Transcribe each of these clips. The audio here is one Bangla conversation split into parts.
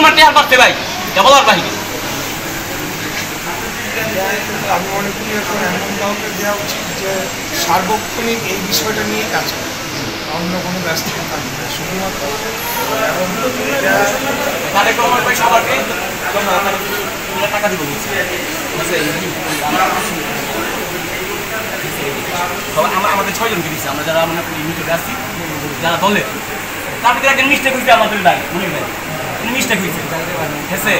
পরিমাণ টেয়ার করছে ভাই বলার বাহিনী। আমি মনে করি এখন এমন কাউকে দেওয়া উচিত যে সার্বক্ষণিক এই বিষয়টা নিয়ে কাজ করে, অন্য কোনো ব্যস্ততা থাকবে না, শুধুমাত্র টাকা দিব আমাদের 6 জনকে দিচ্ছে, আমরা যারা মানে ইউনিটে আসছি যারা দলে, তার ভিতরে একজন মিস্টেক হয়েছে আমাদের ভাই মনে ভাই মিস্টেক হয়েছে হেসে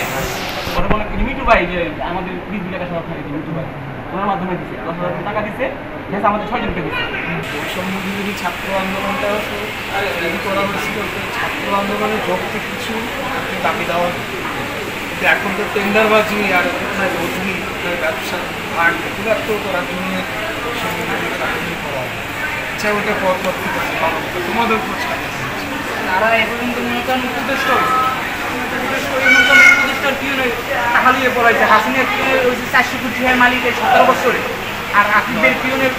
ওরা বলে মিটু ভাই যে আমাদের 20 টাকা সব থাকে মিটু ভাই ওনার মাধ্যমে দিচ্ছে 10,000 টাকা দিচ্ছে হেসে আমাদের 6 জনকে দিচ্ছে। বৈষম্যবিরোধী ছাত্র আন্দোলনটা তৈরি করা হয়েছিল, ছাত্র আন্দোলনের যৌক্তিক কিছু দাবি দেওয়া, কিন্তু এখন তো টেন্ডারবাজি আর বদলি ব্যবসা ভাগ এগুলো তো রাজনীতি বৈষম্যবিরোধী ছাত্রী করা, আচ্ছা ওটা পরবর্তী তোমাদের তারা এখন কিন্তু মনে করেন উপদেষ্ট হালিয়ে পড়াইছে। হাসিনের পিওনের হয়েছে 400 কোটি টাকার মালিকের 17 বছরে, আর আকিবের পিওনের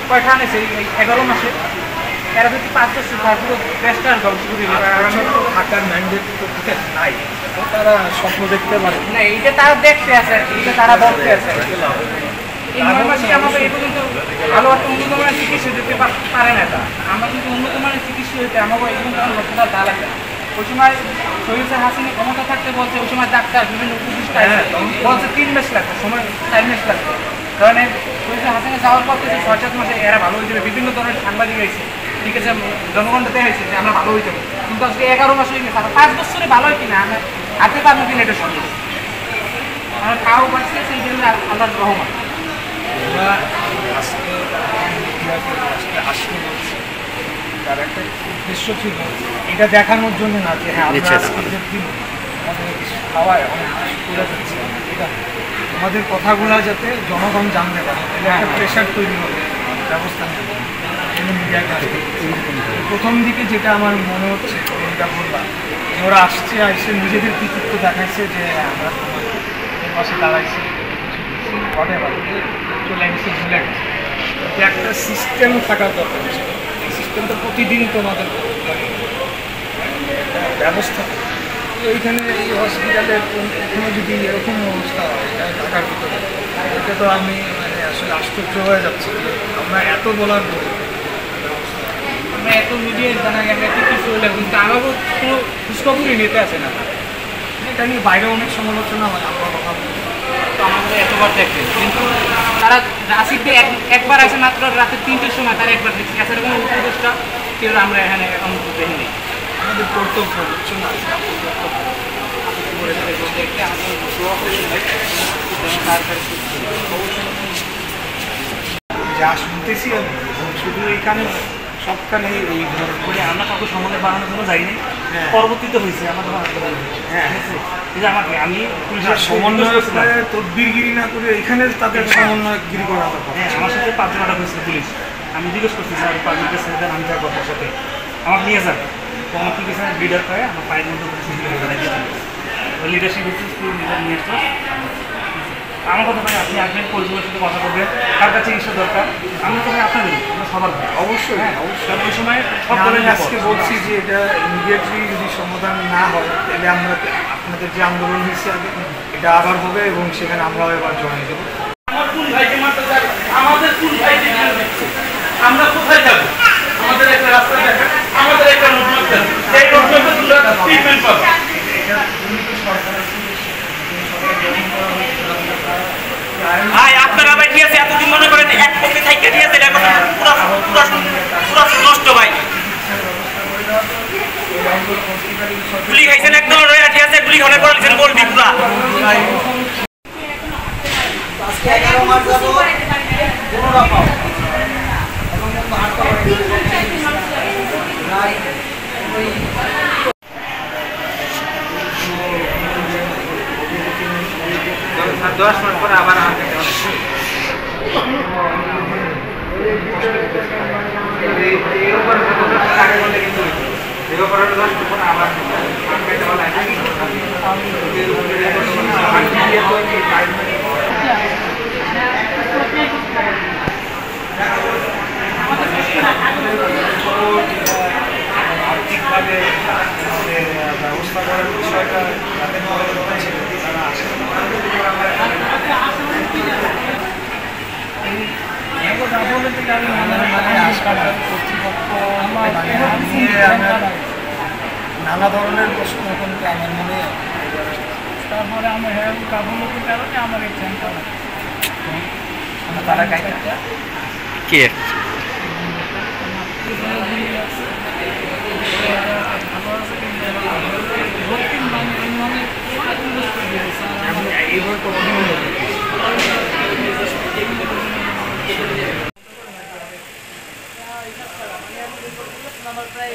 কয়টা আনেছে এই 11 মাসে। এরা যদি 5 বছর পুরো দেশটার ধ্বংস করে থাকার ম্যান্ডেট তো নাই, তারা স্বপ্ন দেখতে পারে না, এইটা তারা দেখতে আছে, এইটা তারা বলতে আছে। এই 9 মাসে আমাদের এই পর্যন্ত ভালো একটা উন্নত মানের চিকিৎসা দিতে পারে না। এটা আমরা কিন্তু উন্নত মানের চিকিৎসা হইতে আমাকে এই পর্যন্ত লক্ষ্যটা দা লাগে। ওই সময় শহীদ হাসিনা ক্ষমতা থাকতে বলছে, ওই সময় ডাক্তার বিভিন্ন উপদেষ্টা বলছে 3 মাস লাগবে, সময় 4 মাস লাগবে। কারণ শহীদ হাসিনা যাওয়ার পর থেকে 6-7 মাসে এরা ভালো হয়ে যাবে। বিভিন্ন ধরনের সাংবাদিক হয়েছে, ঠিক আছে, জনগণটা হয়েছে যে আমরা ভালো হয়ে যাবো, কিন্তু আজকে 11 মাস হয়ে গেছে। 5 বছরে ভালো হয় কিনা আমরা হাতে পারবো কিনা এটা সম্ভব। আমরা খাওয়া পাচ্ছি সেই জন্য আল্লাহর রহমান। আজকে তার একটা উদ্দেশ্য ছিল এটা দেখানোর জন্য না যে হ্যাঁ আমরা আজকের দিন আমাদের খাওয়ায় অনেক কিছু করে যাচ্ছে, এটা আমাদের কথাগুলো যাতে জনগণ জানতে পারে, একটা প্রেশার তৈরি হবে ব্যবস্থা নেবে মিডিয়ার কাছে। প্রথম দিকে যেটা আমার মনে হচ্ছে এটা বললাম, ওরা আসছে এসে নিজেদের কৃতিত্ব দেখাচ্ছে যে আমরা তোমার পাশে দাঁড়াইছি, ঘটে পারে চলে গেছে, ভুলে গেছে। একটা সিস্টেম থাকার দরকার ছিল, এই সিস্টেমটা প্রতিদিন তোমাদের ব্যবস্থা। এইখানে এই হসপিটালে এখানে যদি এরকম অবস্থা হয় ঢাকার ভিতরে, এটা তো আমি মানে আসলে আশ্চর্য হয়ে যাচ্ছি যে আমরা এত বলার পরে আমরা এত মিডিয়ায় জানা আমরা এত কিছু হইলে কিন্তু আমারও কোনো খোঁজখবরই নিতে আসে না। এটা নিয়ে বাইরে অনেক সমালোচনা হয়, আমরা কথা বলি তো আমাদের এতবার দেখে, কিন্তু তারা আসিফে একবার আসে মাত্র রাতে 3টের সময়, তারা একবার দেখছি এছাড়া কোনো উপদেশটা কেউ আমরা এখানে এখন দেখিনি। আমাদের কর্তব্য হচ্ছে না যা শুনতেছি আমি শুধু এইখানে সবখানে এই করে আমরা কাউকে সমন্বয় বাড়ানোর জন্য যাইনি, পরবর্তীতে হয়েছে আমাদের হ্যাঁ আমাকে আমি পুলিশের সমন্বয় তদবিরগিরি না করে এখানে তাদের সমন্বয়গিরি করা দরকার। হ্যাঁ, আমার সাথে 5 জনটা হয়েছিল পুলিশ। আমি জিজ্ঞেস করছি স্যার 5 জনকে ছেড়ে দেন, আমি যাবো আপনার সাথে, আমাকে নিয়ে যান। তো আমার ঠিক আছে লিডার করে আমার পায়ের মধ্যে ওই লিডারশিপ লিডার নিয়ে আসতো। আমার কথা ভাই আপনি আসবেন, পরিষেবার সাথে কথা বলবেন, কার কাছে চিকিৎসা দরকার আমরা তো ভাই আপনাদের আমরা সবার ভাই অবশ্যই হ্যাঁ অবশ্যই। ওই সময় সব আমি ধরনের আজকে বলছি যে এটা ইমিডিয়েটলি যদি সমাধান না হয় তাহলে আমরা আপনাদের যে আন্দোলন হয়েছে আগে এটা আবার হবে এবং সেখানে আমরাও এবার জয়েন দেবো। আমার কোন ভাইকে মারতে যাবে, আমাদের কোন ভাইকে দিচ্ছে, আমরা কোথায় যাবো? আমাদের একটা রাস্তা দেখেন, আমাদের একটা রোডম্যাপ দেন, সেই রোডম্যাপে তোমরা ট্রিটমেন্ট পাবে। ভাই আপনারা ভাই ঠিক আছে, এতদিন মনে করেন এক পক্ষে থাইকা ঠিক আছে, এটা পুরো নষ্ট ভাই। গুলি খাইছেন একদম রয়ে ঠিক আছে, গুলি খাওয়ার পর লিখছেন বলবি পুরা। দশ মিনিট পরে আবার আমাকে আর্থিকভাবে ব্যবস্থা করার বিষয়টা যাদের পরে ছিল তারা আসে মানে হাসপাতাল কর্তৃপক্ষ মানে নিয়ে আমার নানা ধরনের প্রশ্ন এখন আমার মনে তারপরে আমার হেয়ার গাফলতির কারণে আমার এই চ্যানটা তারা কাইটা কে এইভাবে কন্টিনিউ হবে প্রায়